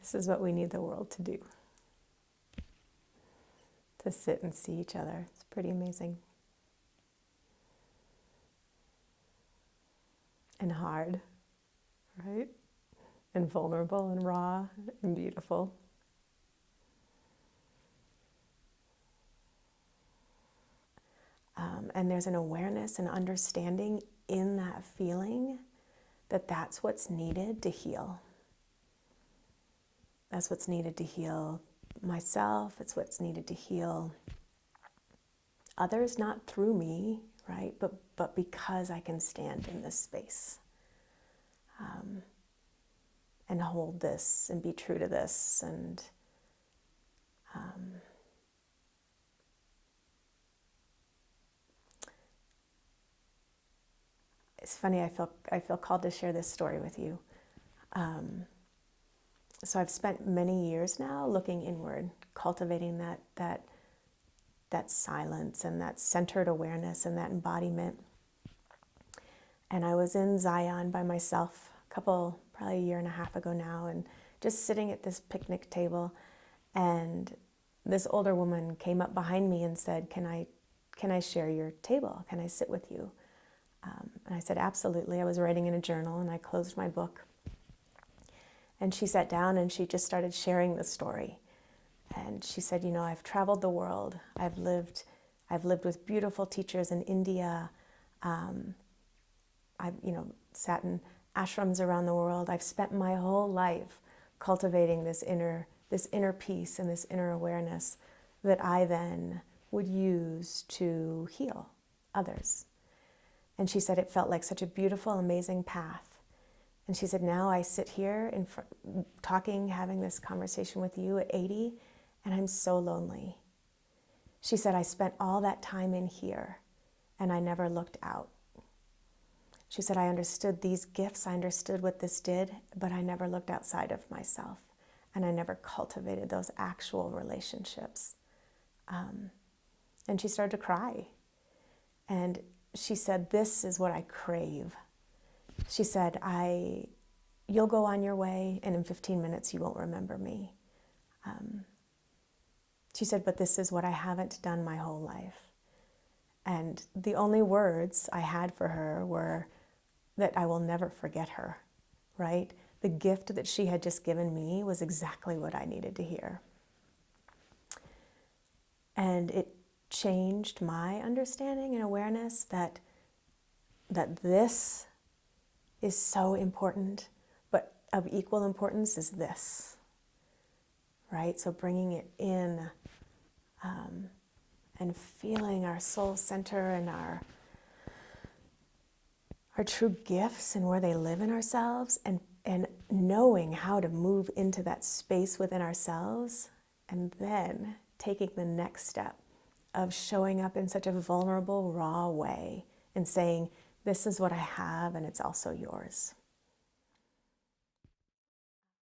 This is what we need the world to do. To sit and see each other. It's pretty amazing. And hard, right? And vulnerable and raw and beautiful. And there's an awareness and understanding in that feeling that that's what's needed to heal. That's what's needed to heal myself. It's what's needed to heal others, not through me, right? But because I can stand in this space and hold this and be true to this. And it's funny, I feel called to share this story with you. So I've spent many years now looking inward, cultivating that silence and that centered awareness and that embodiment. And I was in Zion by myself probably a year and a half ago now, and just sitting at this picnic table, and this older woman came up behind me and said, can I share your table? Can I sit with you? And I said, absolutely. I was writing in a journal, and I closed my book. And she sat down and she just started sharing the story. And she said, I've traveled the world. I've lived with beautiful teachers in India. I've, sat in ashrams around the world. I've spent my whole life cultivating this inner peace and this inner awareness that I then would use to heal others. And she said it felt like such a beautiful, amazing path. And she said, now I sit here having this conversation with you at 80, and I'm so lonely. She said, I spent all that time in here, and I never looked out. She said, I understood these gifts, I understood what this did, but I never looked outside of myself, and I never cultivated those actual relationships. And she started to cry. And she said, this is what I crave. She said, you'll go on your way, and in 15 minutes you won't remember me. She said, but this is what I haven't done my whole life. And the only words I had for her were that I will never forget her, right? The gift that she had just given me was exactly what I needed to hear. And it changed my understanding and awareness that this is so important, but of equal importance is this, right? So bringing it in and feeling our soul center and our true gifts and where they live in ourselves, and knowing how to move into that space within ourselves, and then taking the next step of showing up in such a vulnerable, raw way and saying, this is what I have, and it's also yours.